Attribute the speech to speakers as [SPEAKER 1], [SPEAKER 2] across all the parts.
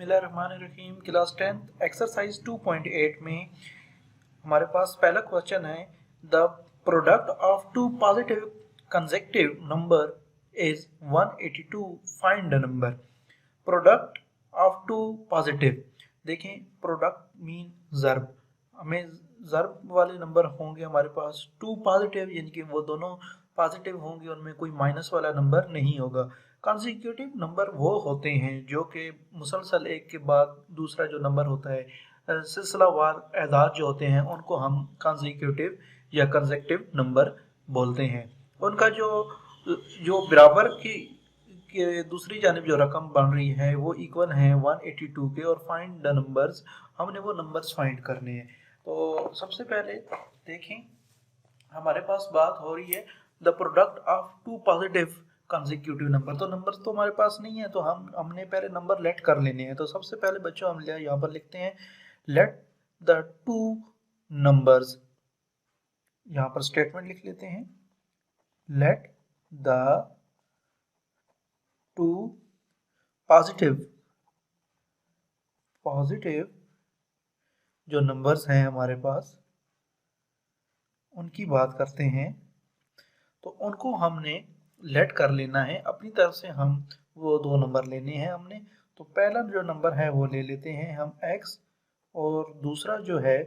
[SPEAKER 1] बिस्मिल्लाहिर्रहमानिर्रहीम। Class 10th exercise 2.8 में हमारे पास पहला क्वेश्चन है, the product of two positive consecutive number is 182, find the number. Product of two positive, देखें product mean ज़र्ब, हमें ज़र्ब वाले नंबर होंगे हमारे पास। टू पॉजिटिव यानी कि वो दोनों पॉजिटिव होंगे, उनमें कोई माइनस वाला नंबर नहीं होगा। कंसेक्यूटिव नंबर वो होते हैं जो कि मुसलसल एक के बाद दूसरा जो नंबर होता है, सिलसिलावार एदाद जो होते हैं, उनको हम कंसेक्यूटिव या कंसेक्टिव नंबर बोलते हैं। उनका जो जो बराबर की दूसरी जानिब जो रकम बन रही है वो इक्वल है 182 के, और फाइंड द नंबर्स, हमने वो नंबर्स फाइंड करने हैं। तो सबसे पहले देखें, हमारे पास बात हो रही है the product of two positive consecutive number. तो नंबर तो हमारे पास नहीं है, तो हमने पहले नंबर लेट कर लेने हैं। तो सबसे पहले बच्चों हम यहाँ पर लिखते हैं लेट द टू नंबर्स, यहाँ पर स्टेटमेंट लिख लेते हैं, लेट द टू पॉजिटिव जो नंबर्स हैं हमारे पास उनकी बात करते हैं। तो उनको हमने लेट कर लेना है, अपनी तरफ से हम वो दो नंबर लेने हैं हमने। तो पहला जो नंबर है वो ले लेते हैं हम x, और दूसरा जो है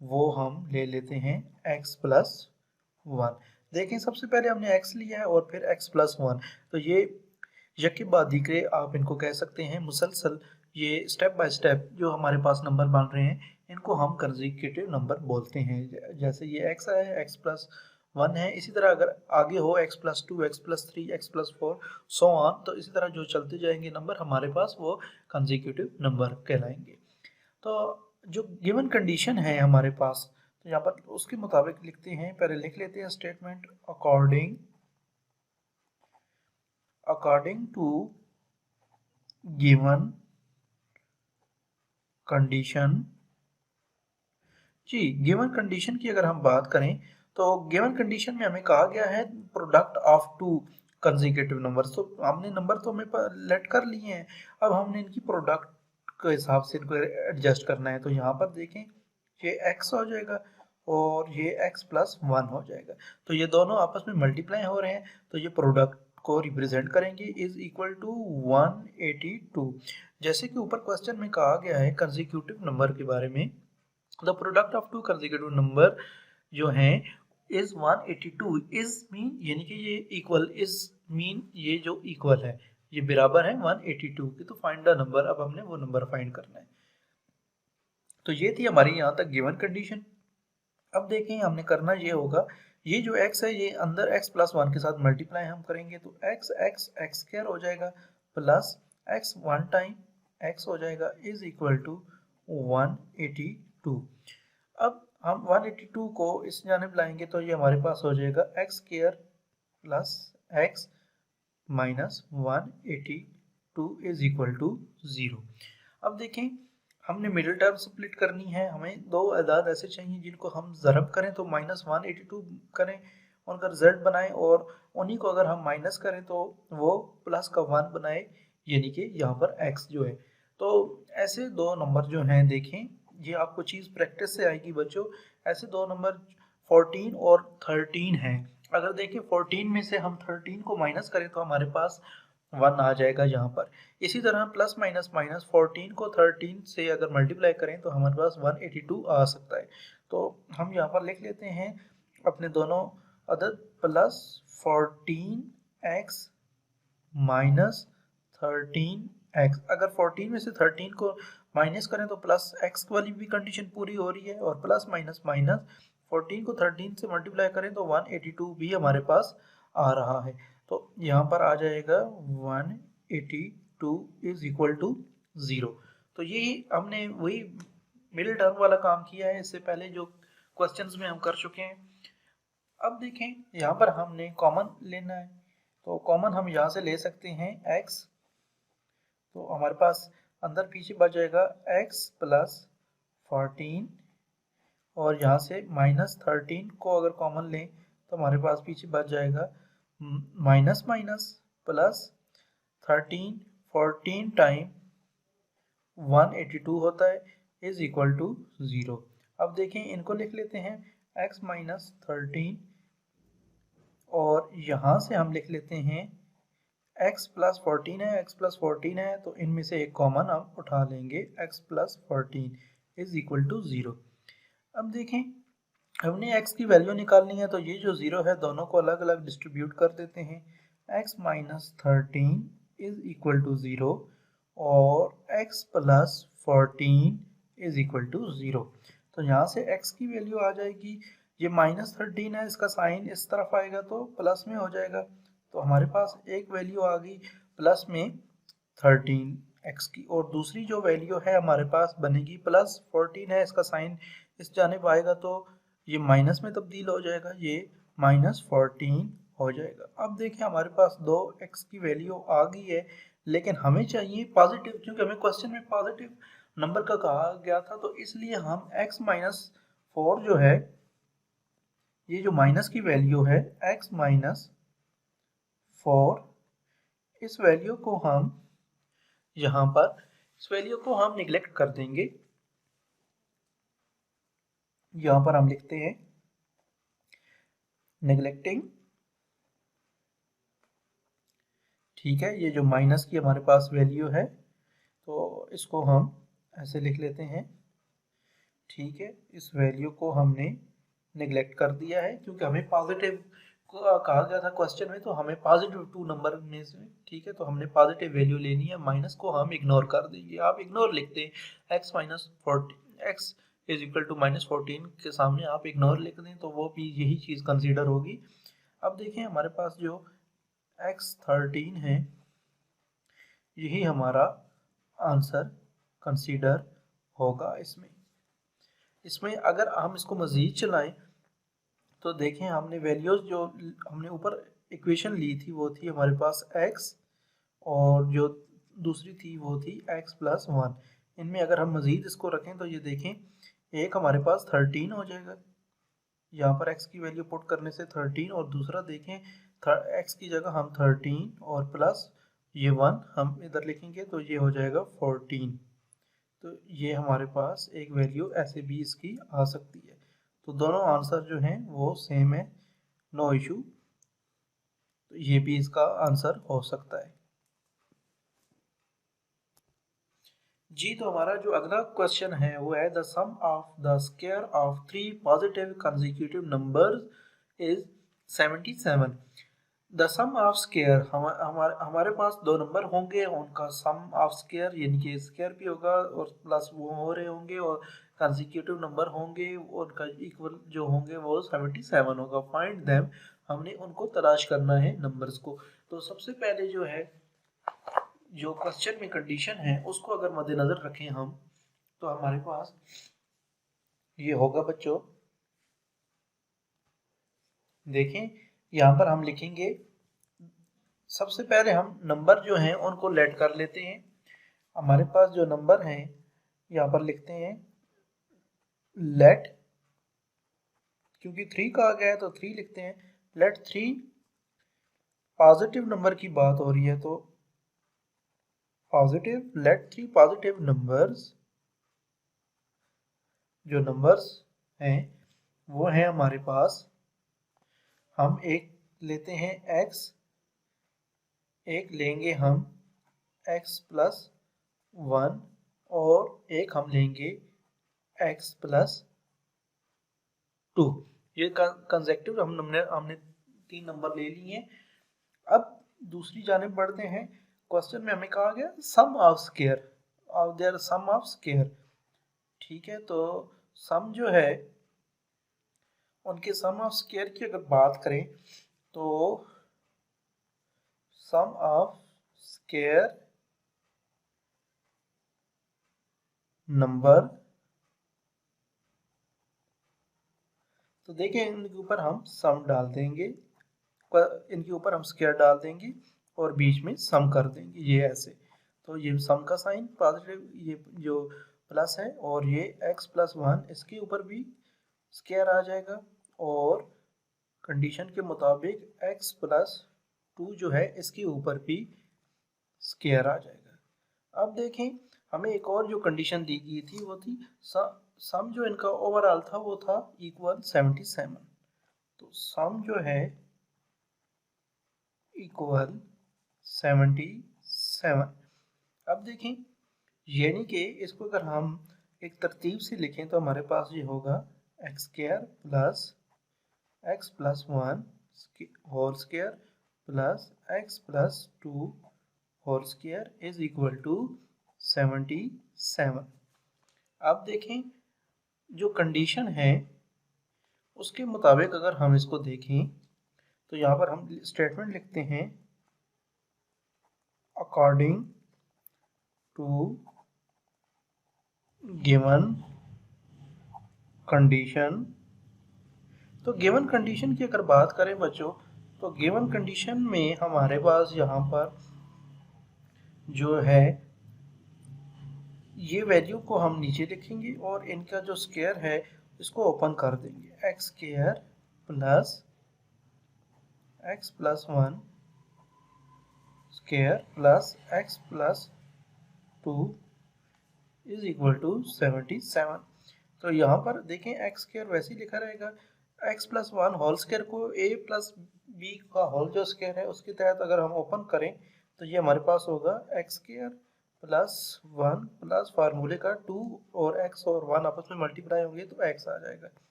[SPEAKER 1] वो हम ले लेते हैं x प्लस 1। देखें सबसे पहले हमने x लिया है और फिर x प्लस 1, तो ये यकी बाद दीगरे आप इनको कह सकते हैं मुसलसल, ये स्टेप बाय स्टेप जो हमारे पास नंबर बन रहे हैं इनको हम कंसेक्यूटिव नंबर बोलते हैं। जैसे ये x है, x प्लस 1 है, इसी तरह अगर आगे हो x plus 2, x plus 3, x plus 4 so on, तो इसी तरह जो चलते जाएंगे नंबर हमारे पास वो कंसेक्यूटिव नंबर कहलाएंगे। तो जो गिवन कंडीशन है हमारे पास, तो यहाँ पर उसके मुताबिक लिखते हैं, पहले लिख लेते हैं statement according to given condition. जी, गिवन कंडीशन की अगर हम बात करें तो गिवन कंडीशन में हमें कहा गया है product of to consecutive numbers. तो हमने नंबर तो हमें लेट कर लिए हैं, अब हमने इनकी प्रोडक्ट के हिसाब से इनको एडजस्ट करना है। तो यहाँ पर देखें ये x हो जाएगा और ये x प्लस 1 हो जाएगा, तो ये दोनों आपस में मल्टीप्लाई हो रहे हैं, तो ये प्रोडक्ट को रिप्रेजेंट करेंगे इज इक्वल टू 182। जैसे कि ऊपर क्वेश्चन में कहा गया है कंसेक्यूटिव नंबर के बारे में, the product of to consecutive number जो हैं इज 182, इज मीन यानी कि ये इक्वल, इज मीन ये जो इक्वल है ये बराबर है 182 के। तो फाइंड द नंबर, अब हमने वो नंबर फाइंड करना है। तो ये थी हमारी यहाँ तक गिवन कंडीशन। अब देखें हमने करना ये होगा, ये जो x है ये अंदर x प्लस 1 के साथ मल्टीप्लाई हम करेंगे, तो x स्क्वायर हो जाएगा प्लस x 1 टाइम x हो जाएगा इज इक्वल टू 182। अब हम 182 को इस जानिब लाएंगे तो ये हमारे पास हो जाएगा x square plus x minus 182 is equal to 0। अब देखें हमने मिडिल टर्म स्प्लिट करनी है, हमें दो अदाद ऐसे चाहिए जिनको हम ज़रब करें तो -182 करें, उनका रिजल्ट बनाएं, और उन्हीं को अगर हम माइनस करें तो वो प्लस का 1 बनाए, यानी कि यहाँ पर x जो है। तो ऐसे दो नंबर जो हैं, देखें ये आपको चीज़ प्रैक्टिस से आएगी बच्चों। ऐसे दो नंबर 14 और 13 हैं। अगर देखें 14 में से हम 13 को माइनस करें तो हमारे पास 1 आ जाएगा यहाँ पर। इसी तरह प्लस माइनस माइनस 14 को 13 से अगर मल्टीप्लाई करें तो हमारे पास 182 आ सकता है। तो हम यहाँ पर लिख लेते हैं अपने दोनों अदद, प्लस 14x माइनस 13x। अगर 14 में से 13 को माइनस करें तो प्लस x वाली भी कंडीशन पूरी हो रही है, और प्लस माइनस माइनस 14 को 13 से मल्टीप्लाई करें तो 182 भी हमारे पास आ रहा है। तो यहाँ पर आ जाएगा 182 इज इक्वल टू 0। तो ये हमने वही मिडिल टर्म वाला काम किया है, इससे पहले जो क्वेश्चंस में हम कर चुके हैं। अब देखें यहाँ पर हमने कॉमन लेना है, तो कॉमन हम यहाँ से ले सकते हैं x, तो हमारे पास अंदर पीछे बच जाएगा x प्लस 14, और यहाँ से माइनस 13 को अगर कॉमन लें तो हमारे पास पीछे बच जाएगा माइनस माइनस प्लस 13 14 टाइम 182 होता है इज इक्वल टू 0। अब देखें इनको लिख लेते हैं x माइनस 13 और यहाँ से हम लिख लेते हैं x प्लस 14 है, x प्लस 14 है तो इनमें से एक कॉमन हम उठा लेंगे, x plus 14 is equal to 0। अब देखें हमने x की वैल्यू निकालनी है तो ये जो 0 है दोनों को अलग अलग डिस्ट्रीब्यूट कर देते हैं। x minus 13 is equal to 0 और x plus 14 is equal to 0। तो यहाँ से x की वैल्यू आ जाएगी, ये माइनस 13 है, इसका साइन इस तरफ आएगा तो प्लस में हो जाएगा। तो हमारे पास एक वैल्यू आ गई प्लस में 13 x की, और दूसरी जो वैल्यू है हमारे पास बनेगी प्लस 14 है, इसका साइन इस जानिब आएगा तो ये माइनस में तब्दील हो जाएगा, ये माइनस 14 हो जाएगा। अब देखिए हमारे पास दो x की वैल्यू आ गई है, लेकिन हमें चाहिए पॉजिटिव, क्योंकि हमें क्वेश्चन में पॉजिटिव नंबर का कहा गया था, तो इसलिए हम x माइनस 4 जो है, ये जो माइनस की वैल्यू है x माइनस 4, इस वैल्यू को हम यहाँ पर इस वैल्यू को हम निगलेक्ट कर देंगे। यहाँ पर हम लिखते हैं नेग्लेक्टिंग, ठीक है। ये जो माइनस की हमारे पास वैल्यू है तो इसको हम ऐसे लिख लेते हैं, ठीक है। इस वैल्यू को हमने निगलेक्ट कर दिया है क्योंकि हमें पॉजिटिव कहा गया था क्वेश्चन में, तो हमें पॉजिटिव 2 नंबर में से, ठीक है, तो हमने पॉजिटिव वैल्यू लेनी है, माइनस को हम इग्नोर कर देंगे। आप इग्नोर लिखते हैं x minus 14, x is equal to minus 14 के सामने आप इग्नोर लिख दें तो वो भी यही चीज़ कंसीडर होगी। अब देखें हमारे पास जो x13 है यही हमारा आंसर कंसीडर होगा। इसमें अगर हम इसको मज़ीद चलाएं तो देखें हमने वैल्यूज़ जो हमने ऊपर इक्वेशन ली थी वो थी हमारे पास x, और जो दूसरी थी वो थी x प्लस 1। इनमें अगर हम मज़ीद इसको रखें तो ये देखें एक हमारे पास 13 हो जाएगा, यहाँ पर x की वैल्यू पुट करने से 13, और दूसरा देखें x की जगह हम 13 और प्लस ये 1 हम इधर लिखेंगे तो ये हो जाएगा 14। तो ये हमारे पास एक वैल्यू ऐसे भी इसकी आ सकती है। तो दोनों आंसर जो हैं वो सेम है, नो इशू। तो ये भी इसका आंसर हो सकता है जी। तो हमारा जो अगला क्वेश्चन है वो है the sum of the square of 3 positive consecutive numbers is 77। The sum of square, हमारे पास दो नंबर होंगे, उनका सम ऑफ स्क्वायर यानी कि स्क्वायर भी होगा और प्लस वो हो रहे होंगे, और कंसेक्यूटिव नंबर होंगे उनका इक्वल जो होंगे वो 77 होगा। फाइंड देम, हमने उनको तलाश करना है नंबर्स को। तो सबसे पहले जो है जो क्वेश्चन में कंडीशन है उसको अगर मद्देनजर रखें हम, तो हमारे पास ये होगा बच्चों, देखें यहाँ पर हम लिखेंगे, सबसे पहले हम नंबर जो हैं उनको लेट कर लेते हैं। हमारे पास जो नंबर हैं यहाँ पर लिखते हैं लेट, क्योंकि 3 कहा गया है तो 3 लिखते हैं। लेट 3 पॉजिटिव नंबर की बात हो रही है तो पॉजिटिव, लेट 3 पॉजिटिव नंबर्स, जो नंबर्स हैं वो हैं हमारे पास, हम एक लेते हैं x, एक लेंगे हम x प्लस 1, और एक हम लेंगे x प्लस 2। ये कंसेक्टिव हमने 3 नंबर ले लिए हैं। अब दूसरी जानिब बढ़ते हैं। क्वेश्चन में हमें कहा गया sum of square of their sum of square, ठीक है। तो सम जो है उनके सम ऑफ स्क्वायर की अगर बात करें तो सम ऑफ स्क्वायर नंबर, तो देखें इनके ऊपर हम सम डाल देंगे, इनके ऊपर हम स्क्वायर डाल देंगे और बीच में सम कर देंगे, ये ऐसे। तो ये सम का साइन पॉजिटिव, ये जो प्लस है, और ये x प्लस 1 इसके ऊपर भी स्क्वायर आ जाएगा, और कंडीशन के मुताबिक x प्लस 2 जो है इसके ऊपर भी स्क्वायर आ जाएगा। अब देखें हमें एक और जो कंडीशन दी गई थी वो थी सम जो इनका ओवरऑल था वो था इक्वल 77। तो सम जो है इक्वल 77। अब देखें, यानी कि इसको अगर हम एक तरतीब से लिखें तो हमारे पास ये होगा x square plus 1 whole square plus x plus 2 whole square is equal to 77। अब देखें, जो कंडीशन है उसके मुताबिक अगर हम इसको देखें तो यहाँ पर हम स्टेटमेंट लिखते हैं अकॉर्डिंग टू गिवन कंडीशन। तो गिवन कंडीशन की अगर बात करें बच्चों, तो गिवन कंडीशन में हमारे पास यहाँ पर जो है ये वैल्यू को हम नीचे लिखेंगे और इनका जो स्क्वायर है इसको ओपन कर देंगे। X square plus 1 square plus x plus 2 is equal to 77। तो यहाँ पर देखें एक्स स्क्वायर वैसे ही लिखा रहेगा, एक्स प्लस 1 होल स्क्वायर को ए प्लस बी का होल जो स्क्वायर है उसके तहत अगर हम ओपन करें तो ये हमारे पास होगा एक्स स्क्वायर प्लस 1 प्लस फार्मूले का 2 और एक्स और 1 आपस में मल्टीप्लाई होंगे तो एक्स आ जाएगा,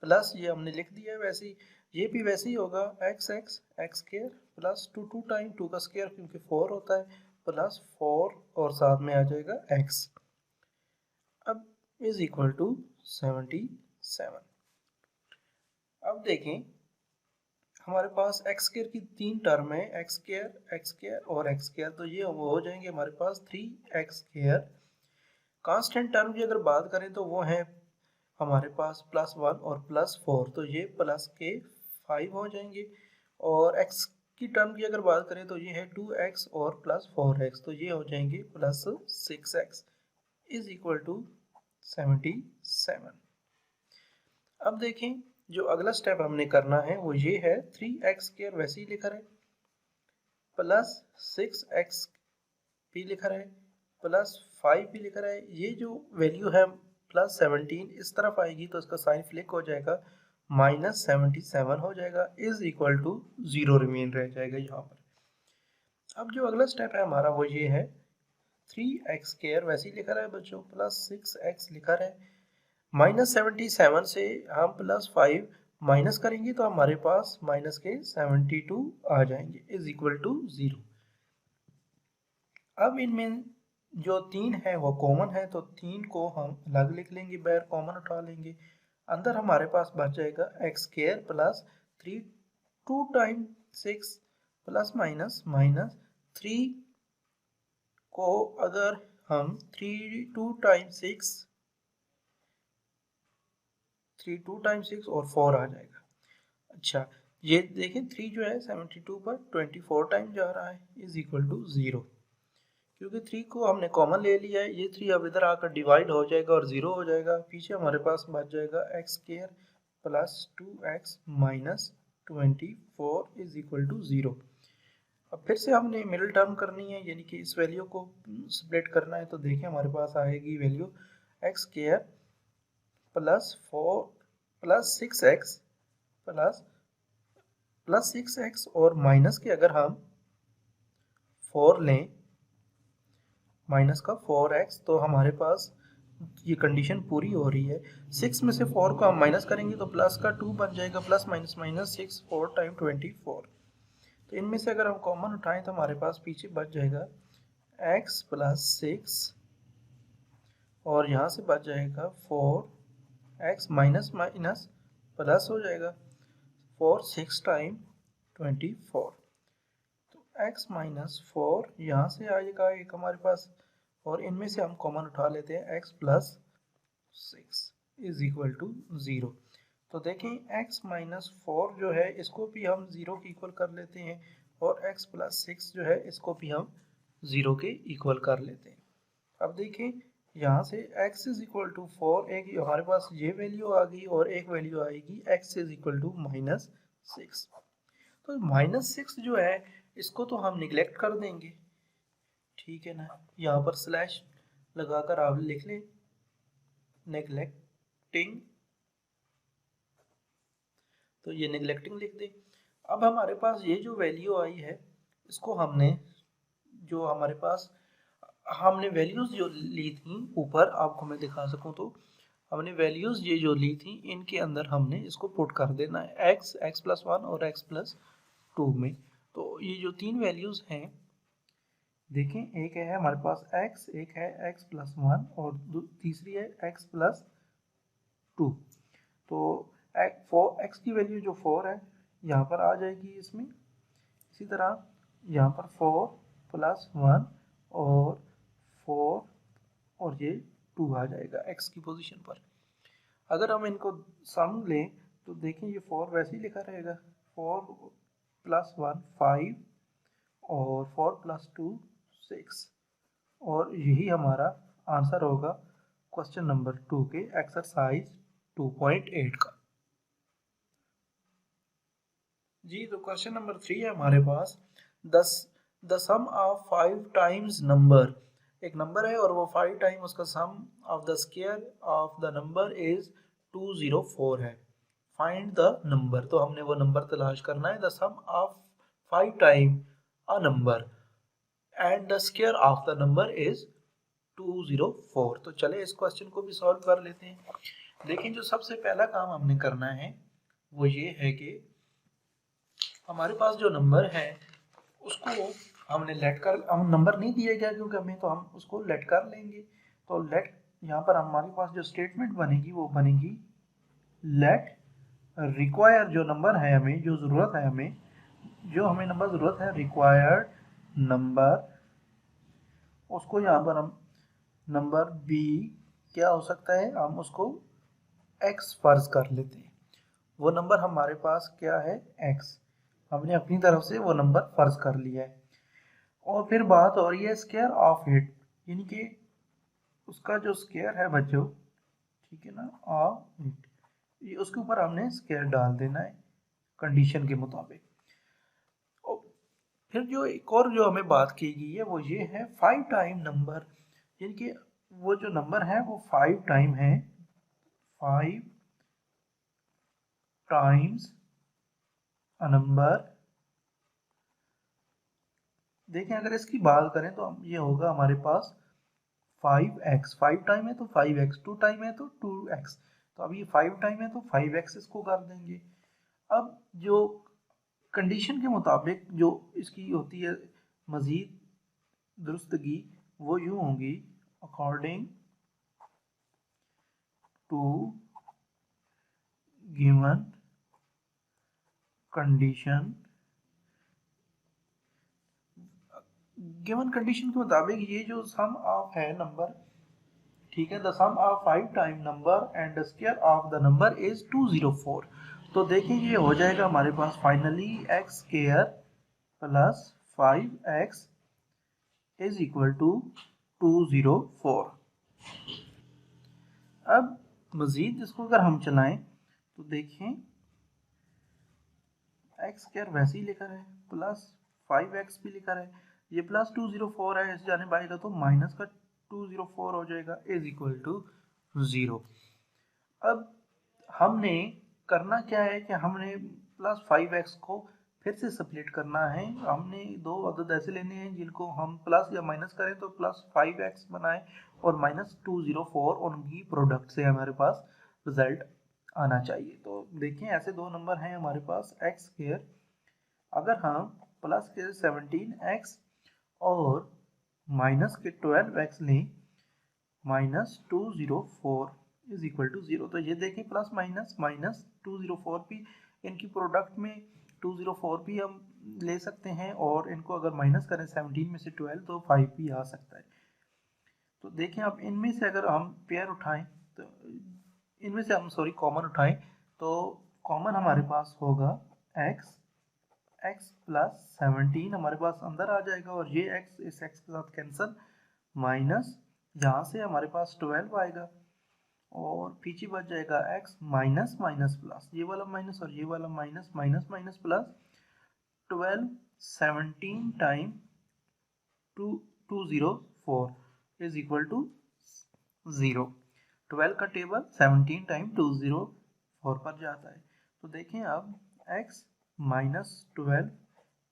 [SPEAKER 1] प्लस ये हमने लिख दिया है वैसे ही, ये भी वैसे ही होगा एक्स स्क्वायर प्लस 2 टाइम 2 का स्क्वायर क्योंकि 4 होता है प्लस 4 और साथ में आ जाएगा एक्स। अब इज इक्वल टू 77। अब देखें, हमारे पास एक्स स्क्वायर की 3 टर्म है, एक्स स्क्वायर और एक्स स्क्वायर, तो ये वो हो जाएंगे हमारे पास 3x स्क्वायर। कांस्टेंट टर्म की अगर बात करें तो वो है हमारे पास +1 और +4, तो ये प्लस के 5 हो जाएंगे। और x की टर्म की अगर बात करें तो ये है 2x और +4x, तो ये हो जाएंगे +6x इज इक्वल टू 77। अब देखें, जो अगला स्टेप हमने करना है वो ये है 3x स्क्वायर वैसे ही लिखा है प्लस 6x भी लिखा है प्लस 5 भी लिखा है। ये जो वैल्यू है +17 इस तरफ आएगी तो इसका साइन फ्लिक हो जाएगा, -77 हो जाएगा इज इक्वल टू 0 रिमेन रह जाएगा यहाँ पर। अब जो अगला स्टेप है हमारा वो ये है 3x स्क्वायर वैसे ही लिखा है बच्चों प्लस 6x लिखा है, -77 से हम +5 माइनस करेंगे तो हमारे पास माइनस के 72 आ जाएंगे इज इक्वल टू 0। अब इनमें जो 3 है वो कॉमन है तो 3 को हम अलग लिख लेंगे, बाहर कॉमन उठा लेंगे। अंदर हमारे पास बच जाएगा x square plus 3 2 time 6 plus minus minus 3 को अगर हम 2 टाइम 6 और 4 आ जाएगा। अच्छा, ये देखें 3 जो है 72 पर 24 टाइम जा रहा है इज इक्वल टू 0। क्योंकि 3 को हमने कॉमन ले लिया है, ये 3 अब इधर आकर डिवाइड हो जाएगा और 0 हो जाएगा। पीछे हमारे पास बच जाएगा x square plus 2x minus 24 is equal to 0। अब फिर से हमने मिडिल टर्म करनी है, यानी कि इस वैल्यू को स्प्लिट करना है। तो देखिए हमारे पास आएगी value x square plus 4 plus 6x plus 6x और माइनस के अगर हम 4 लें, माइनस का 4x, तो हमारे पास ये कंडीशन पूरी हो रही है। 6 में से 4 को हम माइनस करेंगे तो प्लस का 2 बन जाएगा, प्लस माइनस माइनस 6 4 टाइम 24। तो इनमें से अगर हम कॉमन उठाएं तो हमारे पास पीछे बच जाएगा x प्लस 6 और यहाँ से बच जाएगा 4x माइनस माइनस प्लस हो जाएगा 4 6 टाइम 24। x माइनस 4 यहाँ से आएगा एक हमारे पास, और इनमें से हम कॉमन उठा लेते हैं x plus 6 is equal to 0। तो देखें x माइनस 4 जो है इसको भी हम 0 के इक्वल कर लेते हैं और x प्लस 6 जो है इसको भी हम 0 के इक्वल कर लेते हैं। अब देखें यहाँ से x इज इक्वल टू 4, एक हमारे पास ये वैल्यू आ गई और एक वैल्यू आएगी x इज इक्वल टू -6। तो -6 जो है इसको तो हम निगलेक्ट कर देंगे, ठीक है ना। यहाँ पर स्लैश लगाकर आप लिख लें नेग्लेक्टिंग, तो ये नेग्लेक्टिंग लिख दें। अब हमारे पास ये जो वैल्यू आई है इसको हमने, जो हमारे पास हमने वैल्यूज जो ली थी ऊपर, आपको मैं दिखा सकूं तो हमने वैल्यूज ये जो ली थी इनके अंदर हमने इसको पुट कर देना है x, x+1 और x+2 में। तो ये जो तीन वैल्यूज हैं, देखें, एक है हमारे पास x, एक है x+1 और तीसरी है x+2। तो x की वैल्यू जो 4 है यहाँ पर आ जाएगी इसमें, इसी तरह यहाँ पर 4+1 और 4 और ये 2 आ जाएगा x की पोजीशन पर। अगर हम इनको सम लें तो देखें ये 4 वैसे ही लिखा रहेगा, 4+1 5 और 4+2 6, और यही हमारा आंसर होगा क्वेश्चन नंबर 2 के एक्सरसाइज 2.8 का। जी, तो क्वेश्चन नंबर 3 है हमारे पास, the sum of 5 times number, एक नंबर है और वो 5 टाइम उसका sum of the square of the number is 204 है। फाइंड द नंबर, तो हमने वो नंबर तलाश करना है। The sum of 5 time a number and the square of the number is 204। तो चले इस क्वेश्चन को भी सॉल्व कर लेते हैं। लेकिन जो सबसे पहला काम हमने करना है वो ये है कि हमारे पास जो नंबर है उसको हमने लेट कर, हम नंबर नहीं दिए गया क्योंकि हमें, तो हम उसको लेट कर लेंगे। तो लेट, यहाँ पर हमारे पास जो स्टेटमेंट बनेगी वो बनेगी लेट रिक्वायर, जो नंबर है हमें, जो ज़रूरत है हमें, जो हमें नंबर ज़रूरत है, रिक्वायर्ड नंबर, उसको यहाँ पर हम नंबर बी क्या हो सकता है, हम उसको x फर्ज कर लेते हैं। वो नंबर हमारे पास क्या है, x, हमने अपनी तरफ से वो नंबर फर्ज कर लिया है। और फिर बात हो रही है स्क्वायर ऑफ इट, यानी कि उसका जो स्क्वायर है बच्चों, ठीक है ना, ऑफ इट, ये उसके ऊपर हमने स्क्वायर डाल देना है कंडीशन के मुताबिक। और फिर जो एक और जो हमें बात की गई है वो ये है 5 टाइम नंबर, यानी कि वो जो नंबर है वो 5 टाइम है, 5 टाइम्स अ नंबर। देखें अगर इसकी बात करें तो ये होगा हमारे पास 5x, 5 टाइम है तो 5x, 2 टाइम है तो 2x। तो अब ये 5 टाइम है तो 5x इसको कर देंगे। अब जो कंडीशन के मुताबिक जो इसकी होती है मज़ीद दुरुस्तगी, वो यूँ होंगी, according to given condition, given condition के मुताबिक ये जो सम ऑफ है नंबर, ठीक है, the sum of 5 time number and the square of the number is 204। तो देखिए ये हो जाएगा हमारे पास finally x square plus 5x is equal to 204। अब मज़ीद इसको अगर हम चलाएं तो देखें x स्क्वायर वैसे ही लिखा है, प्लस 5x भी लिखा है, ये प्लस 204 है, इस जाने आएगा तो माइनस का 204 हो जाएगा, इज इक्वल टू 0। अब हमने करना क्या है कि हमने प्लस 5x को फिर से स्प्लिट करना है। हमने दो अदद ऐसे लेने हैं जिनको हम प्लस या माइनस करें तो प्लस 5x बनाए और माइनस 204, उनकी प्रोडक्ट से हमारे पास रिजल्ट आना चाहिए। तो देखिए ऐसे दो नंबर हैं हमारे पास x स्क्वायर, अगर हम प्लस के 17x और माइनस के 12x लें, माइनस 204 इज इक्वल टू 0। तो ये देखें प्लस माइनस माइनस 204 भी, इनकी प्रोडक्ट में 204 भी हम ले सकते हैं, और इनको अगर माइनस करें 17 में से 12 तो 5 भी आ सकता है। तो देखें अब इनमें से अगर हम पेयर उठाएं तो इनमें से हम कॉमन उठाएं तो कॉमन हमारे पास होगा x प्लस 17 हमारे पास अंदर आ जाएगा, और ये x इस x के साथ कैंसिल, माइनस यहाँ से हमारे पास 12 आएगा और पीछे बच जाएगा x माइनस माइनस प्लस, ये वाला माइनस और ये वाला minus, minus minus plus, 12 17 time 204 is equal to 0। 12 का टेबल 17 टाइम 204 पर जाता है। तो देखें अब x माइनस 12,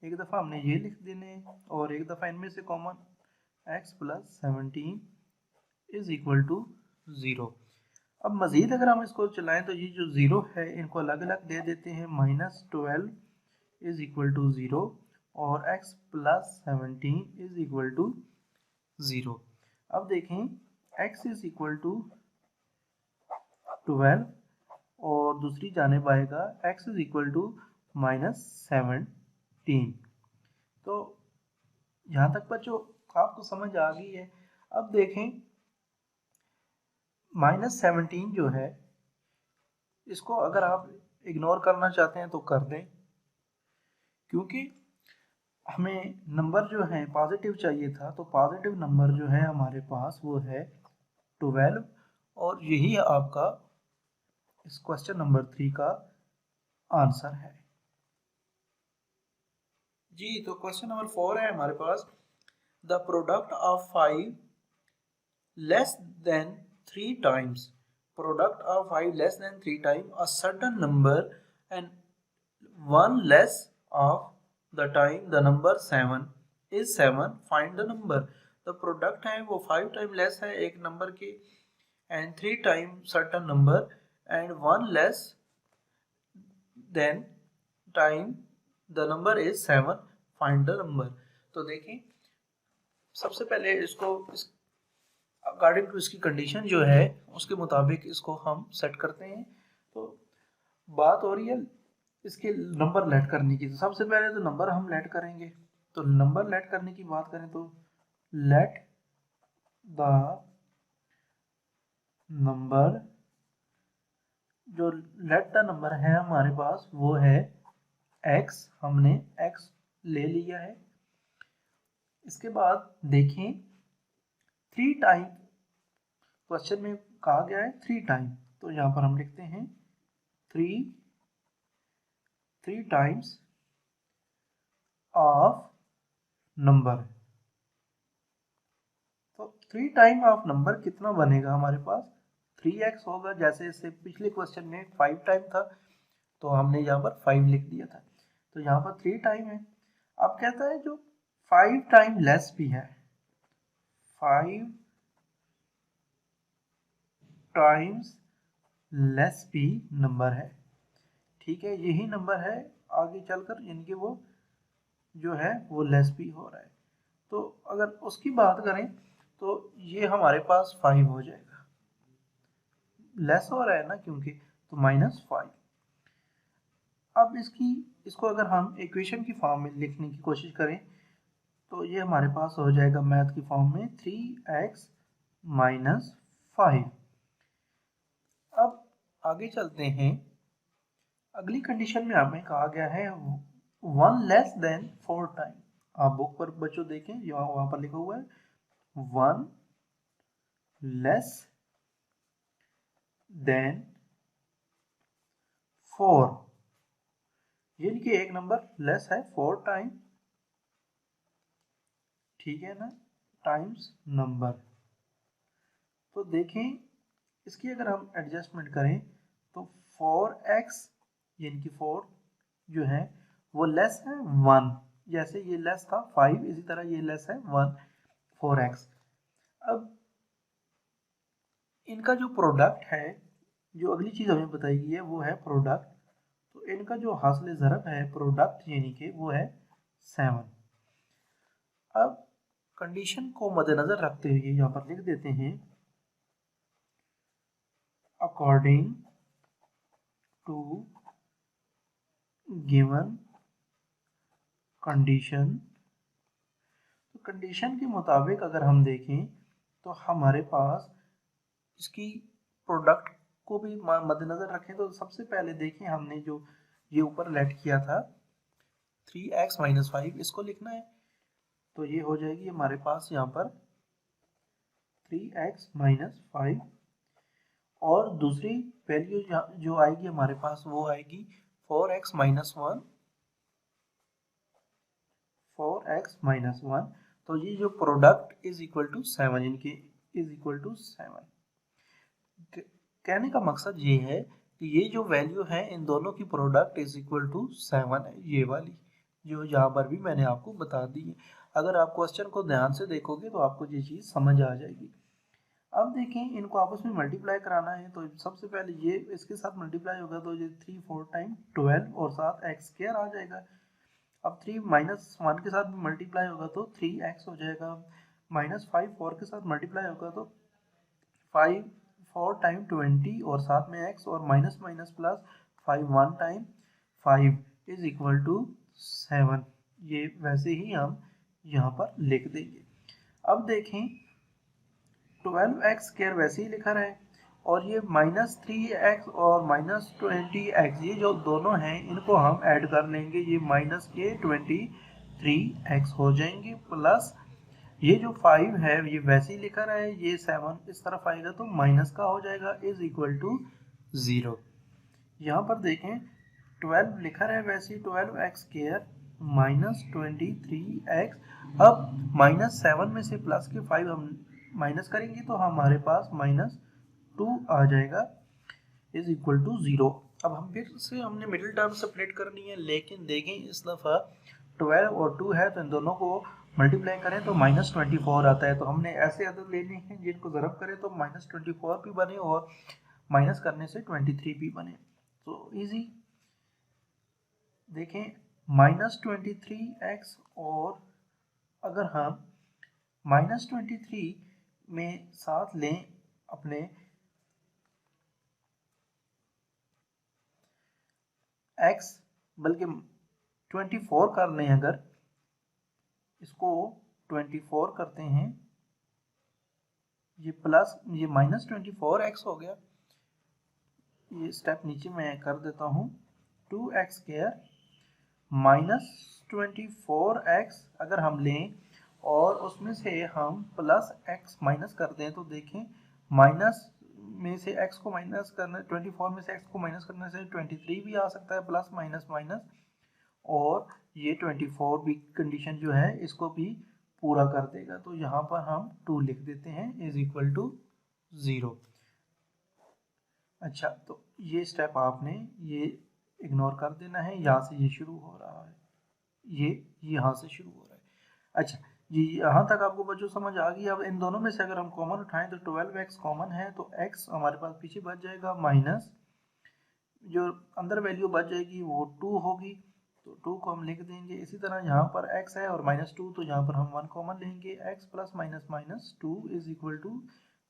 [SPEAKER 1] एक दफ़ा हमने ये लिख देने और एक दफ़ा इनमें से common x plus 17 is equal to 0। अब मज़ीद अगर हम इसको चलाएं तो ये जो 0 है इनको अलग अलग दे देते हैं। माइनस 12 इज इक्वल टू 0 और x plus 17 is equal to 0। अब देखें x इज इक्वल टू 12 और दूसरी जानिब आएगा x is equal to minus 17। तो यहाँ तक बच्चों आपको समझ आ गई है। अब देखें माइनस 17 जो है इसको अगर आप इग्नोर करना चाहते हैं तो कर दें, क्योंकि हमें नंबर जो है पॉजिटिव चाहिए था। तो पॉजिटिव नंबर जो है हमारे पास वो है 12 और यही आपका इस क्वेश्चन नंबर 3 का आंसर है। जी तो क्वेश्चन नंबर 4 है हमारे पास, the product of 5 less than 3 times, product of 5 less than 3 times a certain number and 1 less of the time the number 7 is 7, find the number। the product है वो 5 time less है एक number के and 3 time certain number and 1 less than time the number is 7, find the number। तो देखें सबसे पहले इसको अकॉर्डिंग टू इसकी कंडीशन जो है उसके मुताबिक इसको हम सेट करते हैं। तो बात हो रही है इसके नंबर लेट करने की। तो सबसे पहले तो नंबर हम लेट करेंगे। तो नंबर लेट करने की बात करें तो लेट द नंबर, जो लेट द नंबर है हमारे पास वो है x, हमने x ले लिया है। इसके बाद देखें 3 टाइम क्वेश्चन में कहा गया है 3 टाइम, तो यहाँ पर हम लिखते हैं 3 टाइम्स ऑफ नंबर। तो 3 टाइम ऑफ नंबर कितना बनेगा हमारे पास 3x होगा। जैसे इससे पिछले क्वेश्चन में 5 टाइम था तो हमने यहाँ पर 5 लिख दिया था, तो यहाँ पर 3 टाइम है। अब कहता है जो 5 टाइम लेस भी है, 5 टाइम्स लेस भी नंबर है, ठीक है, यही नंबर है आगे चलकर, यानी कि वो जो है वो लेस भी हो रहा है। तो अगर उसकी बात करें तो ये हमारे पास 5 हो जाएगा, लेस हो रहा है ना क्योंकि, तो -5। अब इसको अगर हम इक्वेशन की फॉर्म में लिखने की कोशिश करें तो ये हमारे पास हो जाएगा मैथ की फॉर्म में 3x - 5। अब आगे चलते हैं। अगली कंडीशन में हमें कहा गया है 1 लेस देन 4 टाइम। आप बुक पर बच्चों देखें, वहां पर लिखा हुआ है 1 लेस देन 4, यानी कि एक नंबर लेस है 4 टाइम, ठीक है ना, टाइम्स नंबर। तो देखें इसकी अगर हम एडजस्टमेंट करें तो 4x यानी कि 4 जो है वो लेस है 1, जैसे ये लेस था 5 इसी तरह ये लेस है 1, 4x। अब इनका जो प्रोडक्ट है, जो अगली चीज़ हमें बताई गई है वो है प्रोडक्ट। तो इनका जो हासिल ज़रब है प्रोडक्ट यानी कि वो है 7। अब कंडीशन को मद्देनज़र रखते हुए यहाँ पर लिख देते हैं अकॉर्डिंग टू गिवन कंडीशन। तो कंडीशन के मुताबिक अगर हम देखें तो हमारे पास इसकी प्रोडक्ट को भी मद्देनज़र रखें तो सबसे पहले देखें हमने जो ये ऊपर लेट किया था 3x - 5, इसको लिखना है। तो ये हो जाएगी हमारे पास यहाँ पर 3x - 5 और दूसरी वैल्यू जो आएगी हमारे पास वो आएगी 4x - 1, 4x - 1। तो ये जो प्रोडक्ट इज इक्वल टू 7, इनके इज इक्वल टू 7। कहने का मकसद ये है कि ये जो वैल्यू है इन दोनों की प्रोडक्ट इज इक्वल टू 7 है, ये वाली जो यहाँ पर भी मैंने आपको बता दी है। अगर आप क्वेश्चन को ध्यान से देखोगे तो आपको ये चीज़ समझ आ जाएगी। अब देखें, इनको आपस में मल्टीप्लाई कराना है तो सबसे पहले ये इसके साथ मल्टीप्लाई होगा तो ये 3 4 टाइम 12 और साथ एक्स स्क्वायर आ जाएगा। अब 3 -1 के साथ मल्टीप्लाई होगा तो 3x हो जाएगा। -5 4 के साथ मल्टीप्लाई होगा तो 5 4 टाइम 20 और साथ में x और minus minus plus 5 1 time 5 is equal to 7। ये वैसे ही हम यहाँ पर लिख देंगे। अब देखें 12x स्क्वायर वैसे ही लिखा रहे और ये -3x और -20x ये जो दोनों हैं इनको हम ऐड कर लेंगे, ये माइनस के 23x हो जाएंगे प्लस ये जो 5 है ये वैसे ही लिखा रहा है, ये 7 इस तरफ आएगा तो माइनस का हो जाएगा इज इक्वल टू 0। यहाँ पर देखें 12 लिखा रहा है वैसे ही 12x स्क्वायर -23x। अब -7 में से प्लस के 5 हम माइनस करेंगे तो हमारे पास -2 आ जाएगा इज इक्वल टू 0। अब हम फिर से हमने मिडिल टर्म सेपरेट करनी है, लेकिन देखें इस दफ़ा 12 और 2 है तो इन दोनों को मल्टीप्लाई करें तो -24 आता है। तो हमने ऐसे अदद लेने हैं जिनको ज़रब करें तो -24 भी बने और माइनस करने से 23 भी बने। तो इजी देखें -23x और अगर हम -23 में साथ लें अपने x बल्कि 24 कर लें, अगर इसको 24 करते हैं ये प्लस ये -24x हो गया। ये स्टेप नीचे मैं कर देता हूँ 2x स्क्वायर -24x अगर हम लें और उसमें से हम प्लस x माइनस कर दें तो देखें माइनस में से x को माइनस करने 24 में से x को माइनस करने से 23 भी आ सकता है, प्लस माइनस माइनस और ये 24 भी कंडीशन जो है इसको भी पूरा कर देगा। तो यहाँ पर हम 2 लिख देते हैं इज इक्वल टू 0। अच्छा, तो ये स्टेप आपने ये इग्नोर कर देना है, यहाँ से ये शुरू हो रहा है, ये यहाँ से शुरू हो रहा है। अच्छा, ये यहाँ तक आपको बच्चों समझ आ गई। अब इन दोनों में से अगर हम कॉमन उठाएं तो 12x कॉमन है तो x हमारे पास पीछे बच जाएगा, माइनस जो अंदर वैल्यू बच जाएगी वो 2 होगी तो 2 को हम लिख देंगे। इसी तरह यहाँ पर x है और -2 तो यहाँ पर हम 1 कॉमन लेंगे, x plus minus minus 2 is equal to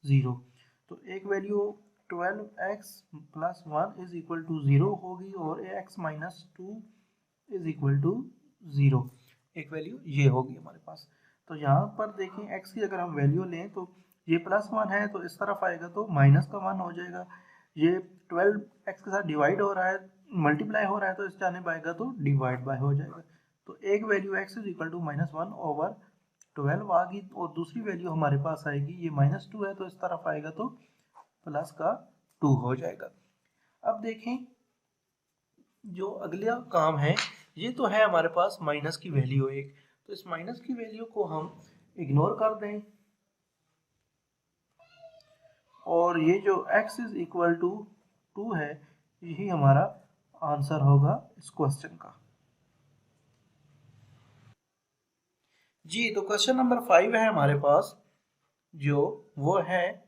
[SPEAKER 1] 0। तो एक value 12x plus 1 is equal to 0 होगी और x minus 2 is equal to 0, एक वैल्यू ये होगी हमारे पास। तो यहाँ पर देखें x की अगर हम वैल्यू लें तो ये +1 है तो इस तरफ आएगा तो -1 हो जाएगा। ये 12x के साथ डिवाइड हो रहा है, मल्टीप्लाई हो रहा है तो इस जानिब आएगा तो डिवाइड बाय हो जाएगा। तो एक value x is equal to -1/12 आ गई और दूसरी वैल्यू हमारे पास आएगी ये -2 है तो इस तरफ आएगा तो प्लस का 2 हो जाएगा। अब देखें जो अगला काम है ये तो है हमारे पास माइनस की वैल्यू एक, तो इस माइनस की वैल्यू को हम इग्नोर कर दें और ये जो x इज इक्वल टू 2 है यही हमारा आंसर होगा इस क्वेश्चन का। जी, तो क्वेश्चन नंबर 5 है हमारे पास जो वो है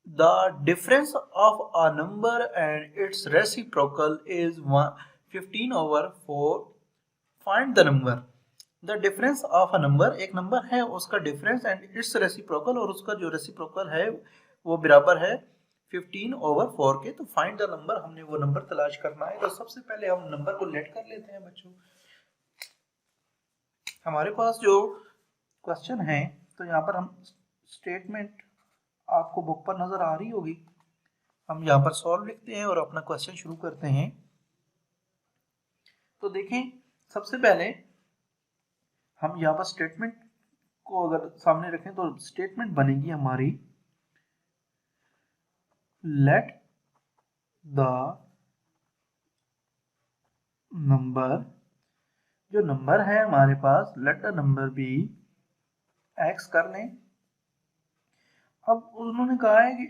[SPEAKER 1] the difference of a number and its reciprocal is 15/4, find the number। The difference of a number, एक नंबर है उसका डिफरेंस एंड इट्स रेसिप्रोकल और उसका जो रेसिप्रोकल है वो बराबर है 15/4 के। तो फाइंड द नंबर, हमने वो नंबर तलाश करना है। तो सबसे पहले हम नंबर को लेट कर लेते हैं बच्चों। हमारे पास जो क्वेश्चन है तो यहाँ पर हम स्टेटमेंट आपको बुक पर नजर आ रही होगी, हम यहाँ पर सॉल्व लिखते हैं और अपना क्वेश्चन शुरू करते हैं। तो देखें सबसे पहले हम यहाँ पर स्टेटमेंट को अगर सामने रखें तो स्टेटमेंट बनेगी हमारी लेट द नंबर, जो नंबर है हमारे पास let the number be X कर लें। अब उन्होंने कहा है कि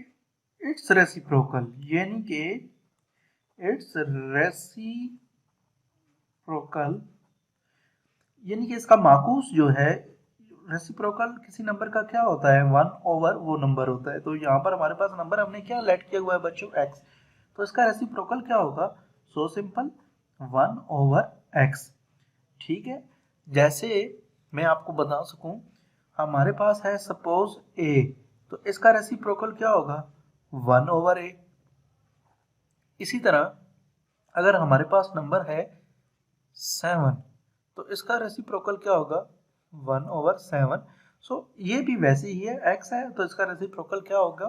[SPEAKER 1] इट्स रेसिप्रोकल, यानी कि इट्स रेसिप्रोकल, यानी कि इसका माकूस जो है, रेसिप्रोकल किसी नंबर का क्या होता है, 1/, वो नंबर होता है। तो यहाँ पर हमारे पास नंबर हमने क्या लेट किया हुआ है बच्चों, x, तो इसका रेसिप्रोकल क्या होगा, सो सिंपल 1/x। ठीक है, जैसे मैं आपको बता सकूं, हमारे पास है सपोज a, तो इसका रेसिप्रोकल क्या होगा, 1/a। इसी तरह अगर हमारे पास नंबर है 7, तो इसका रेसिप्रोकल क्या होगा, 1/7। सो ये भी वैसे ही है, x है तो इसका रेसिप्रोकल क्या होगा,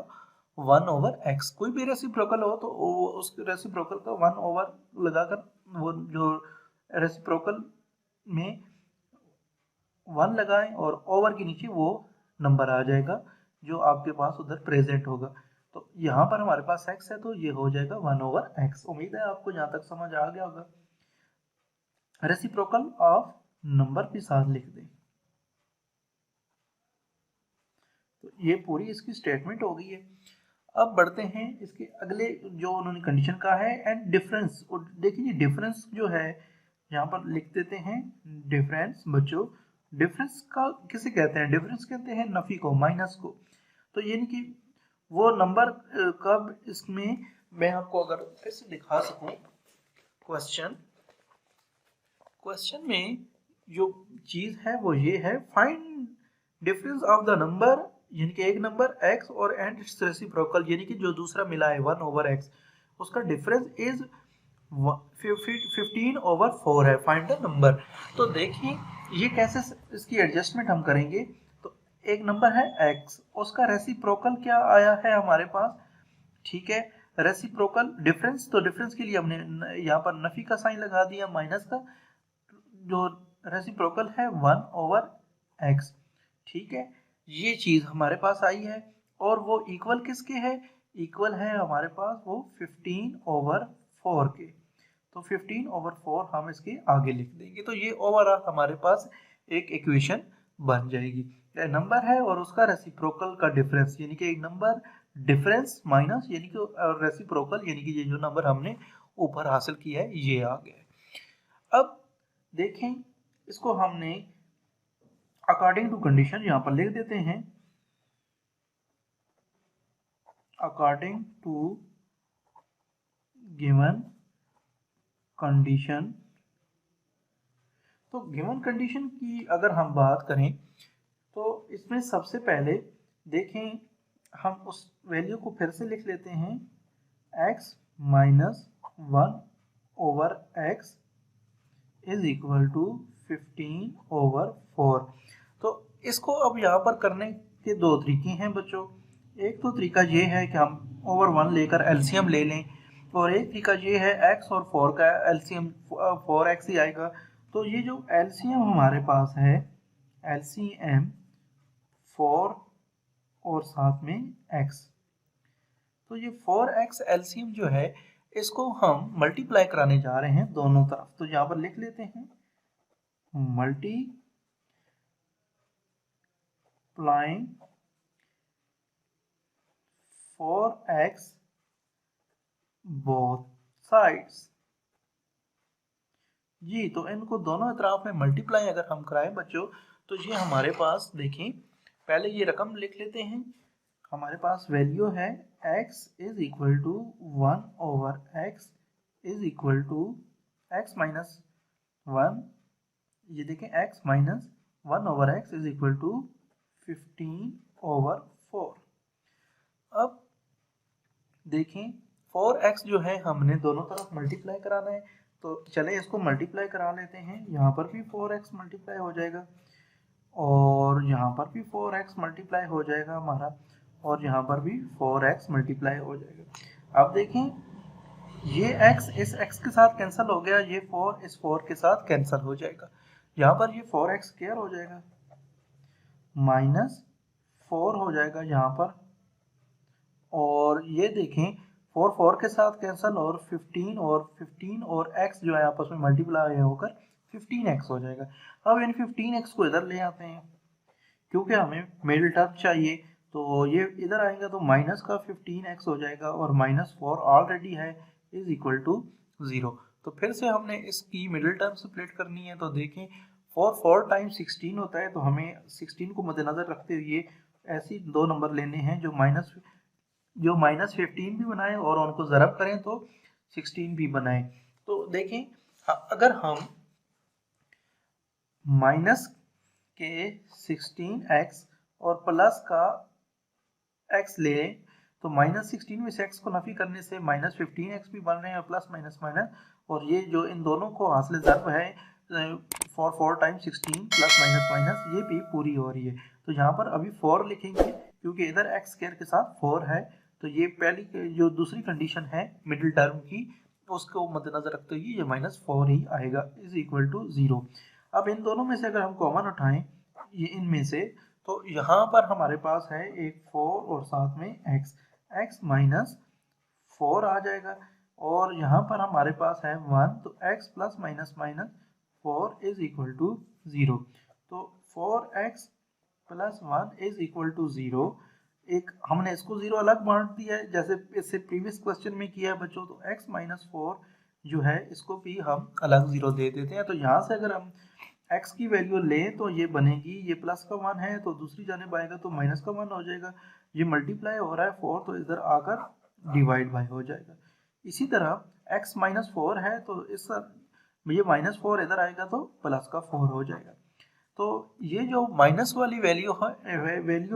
[SPEAKER 1] 1/x। कोई भी रेसिप्रोकल हो तो उस रेसिप्रोकल का 1/, लगाकर वो जो रेसिप्रोकल में 1 लगाएं और ओवर के नीचे वो नंबर आ जाएगा जो आपके पास उधर प्रेजेंट होगा। तो यहाँ पर हमारे पास x है तो ये हो जाएगा 1/x। उम्मीद है आपको यहाँ तक समझ आ गया होगा। रेसिप्रोकल ऑफ नंबर के साथ लिख दें। तो ये पूरी इसकी स्टेटमेंट हो गई है। अब बढ़ते हैं इसके अगले जो उन्होंने कंडीशन कहा है, एंड डिफरेंस। और देखिए डिफरेंस जो है यहाँ पर लिख देते हैं, डिफरेंस बच्चों, डिफरेंस का किसे कहते हैं, डिफरेंस कहते हैं नफी को, माइनस को। तो यानी कि वो नंबर कब इसमें, मैं आपको अगर फिर से दिखा सकूं, क्वेश्चन में जो चीज है वो ये है, find difference of the number, यानी कि एक नंबर x और एंड इट्स रेसिप्रोकल, यानी कि जो दूसरा मिला है 1/x, उसका डिफरेंस इज 15/4 है, फाइंड द नंबर। तो देखिए ये कैसे इसकी एडजस्टमेंट हम करेंगे। तो एक नंबर है x, उसका रेसिप्रोकल क्या आया है हमारे पास, ठीक है, रेसिप्रोकल डिफरेंस, तो डिफरेंस के लिए हमने यहाँ पर नफी का साइन लगा दिया, माइनस का, जो रेसिप्रोकल है 1/x। ठीक है, ये चीज हमारे पास आई है, और वो इक्वल किसके है, इक्वल है हमारे पास वो 15/4 के। तो 15/4 हम इसके आगे लिख देंगे, तो ये ओवरऑल हमारे पास एक इक्वेशन बन जाएगी। नंबर है और उसका रेसिप्रोकल का डिफरेंस, यानी कि एक नंबर डिफरेंस माइनस, यानी कि रेसिप्रोकल, यानी कि ये जो नंबर हमने ऊपर हासिल किया है ये आ गया है। अब देखें इसको हमने अकॉर्डिंग टू कंडीशन यहां पर लिख देते हैं, अकॉर्डिंग टू गिवन कंडीशन। तो गिवन कंडीशन की अगर हम बात करें तो इसमें सबसे पहले देखें, हम उस वैल्यू को फिर से लिख लेते हैं, x minus 1/x is equal to 15/4। तो इसको अब यहाँ पर करने के दो तरीके हैं बच्चों। एक तो तरीका ये है कि हम ओवर 1 लेकर एलसीएम ले लें, और एक तरीका ये है x और 4 का एलसीएम 4x ही आएगा। तो ये जो एलसीएम हमारे पास है, एलसीएम 4 और साथ में x, तो ये 4x एलसीएम जो है इसको हम मल्टीप्लाई कराने जा रहे हैं दोनों तरफ। तो यहाँ पर लिख लेते हैं मल्टीप्लाइंग 4x बोथ साइड्स। जी, तो इनको दोनों तरफ में मल्टीप्लाई अगर हम कराएं बच्चों, तो ये हमारे पास देखें, पहले ये रकम लिख लेते हैं। हमारे पास वैल्यू है x is equal to 1/x is equal to x minus 1, ये देखें x minus 1/x is equal to 15/4। अब देखें 4x जो है हमने दोनों तरफ मल्टीप्लाई कराना है, तो चले इसको मल्टीप्लाई करा लेते हैं। यहाँ पर भी 4x मल्टीप्लाई हो जाएगा, और यहाँ पर भी 4x मल्टीप्लाई हो जाएगा हमारा, और यहाँ पर भी 4x मल्टीप्लाई हो जाएगा। अब देखें ये x इस x के साथ कैंसिल हो गया, ये 4 इस 4 के साथ कैंसिल हो जाएगा। यहाँ पर ये 4x स्क्वायर हो जाएगा, माइनस 4 हो जाएगा यहाँ पर, और ये देखें 4 4 के साथ कैंसिल, और 15 और x जो है आपस में मल्टीप्लाई होकर 15x हो जाएगा। अब इन 15x को इधर ले आते हैं, क्योंकि हमें मिडिल टर्म चाहिए, तो ये इधर आएगा तो माइनस का 15x हो जाएगा और -4 ऑलरेडी है इज इक्वल टू 0। तो फिर से हमने इसकी मिडिल टर्म स्प्लिट करनी है। तो देखें 4 टाइम्स 16 होता है, तो हमें 16 को मद्देनजर रखते हुए ऐसी दो नंबर लेने हैं जो -15 भी बनाए और उनको ज़रब करें तो 16 भी बनाए। तो देखें अगर हम माइनस के 16x और प्लस का x ले तो -16 में से x को नफी करने से -15x भी बन रहे हैं, प्लस माइनस माइनस, और ये जो इन दोनों को हासिल ज़रब है 4 टाइम्स 16 प्लस माइनस माइनस, ये भी पूरी हो रही है। तो यहाँ पर अभी 4 लिखेंगे क्योंकि इधर x स्क्वायर के साथ 4 है। तो ये पहली जो दूसरी कंडीशन है मिडिल टर्म की, उसको मद्देनजर रखते हुए ये -4 ही आएगा इज इक्वल टू 0। अब इन दोनों में से अगर हम कॉमन उठाएं ये इनमें से, तो यहाँ पर हमारे पास है एक 4 और साथ में x -4 आ जाएगा, और यहाँ पर हमारे पास है 1, तो x plus minus minus 4 is equal to 0। तो 4x plus 1 is equal to 0। एक हमने इसको 0 अलग बांट दिया है जैसे इससे प्रीवियस क्वेश्चन में किया है बच्चों। तो x -4 जो है इसको भी हम अलग 0 दे देते हैं। तो यहाँ से अगर हम x की वैल्यू लें तो ये बनेगी, ये प्लस का 1 है तो दूसरी जानिब आएगा तो माइनस का 1 हो जाएगा। ये मल्टीप्लाई हो रहा है 4 तो इधर आकर डिवाइड बाय हो जाएगा। इसी तरह x -4 है तो इस ये -4 इधर आएगा तो प्लस का 4 हो जाएगा। तो ये जो माइनस वाली वैल्यू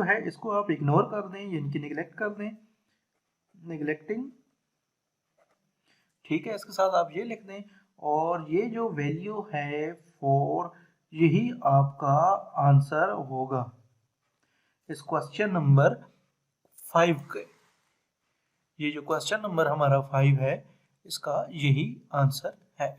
[SPEAKER 1] है इसको आप इग्नोर कर दें, इनकी निगलेक्ट कर दें, निगलेक्टिंग, ठीक है। इसके साथ आप ये लिख दें, और ये जो वैल्यू है 4 यही आपका आंसर होगा इस क्वेश्चन नंबर 5 के। ये जो क्वेश्चन नंबर हमारा 5 है इसका यही आंसर है।